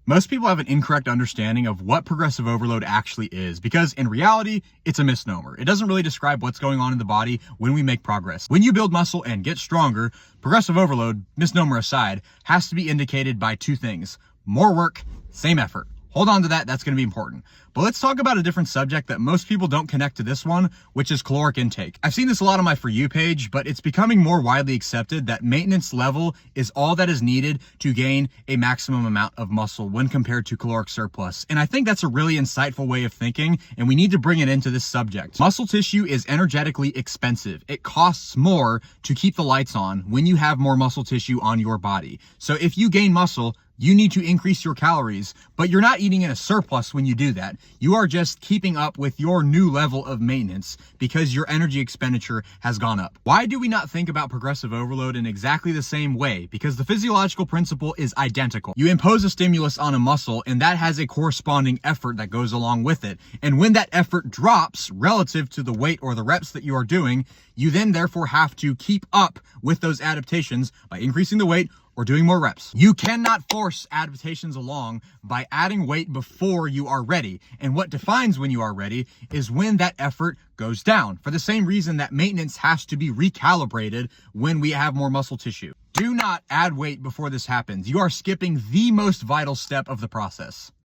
Most people have an incorrect understanding of what progressive overload actually is, because in reality, it's a misnomer. It doesn't really describe what's going on in the body when we make progress. When you build muscle and get stronger, progressive overload, misnomer aside, has to be indicated by two things: more work, same effort. Hold on to that, that's going to be important. But let's talk about a different subject that most people don't connect to this one, which is caloric intake. I've seen this a lot on my For You page, but it's becoming more widely accepted that maintenance level is all that is needed to gain a maximum amount of muscle when compared to caloric surplus. And I think that's a really insightful way of thinking, and we need to bring it into this subject. Muscle tissue is energetically expensive. It costs more to keep the lights on when you have more muscle tissue on your body. So if you gain muscle, you need to increase your calories, but you're not eating in a surplus when you do that. You are just keeping up with your new level of maintenance because your energy expenditure has gone up. Why do we not think about progressive overload in exactly the same way? Because the physiological principle is identical. You impose a stimulus on a muscle, and that has a corresponding effort that goes along with it. And when that effort drops relative to the weight or the reps that you are doing, you then therefore have to keep up with those adaptations by increasing the weight or doing more reps. You cannot force adaptations along by adding weight before you are ready. And what defines when you are ready is when that effort goes down, for the same reason that maintenance has to be recalibrated when we have more muscle tissue. Do not add weight before this happens. You are skipping the most vital step of the process.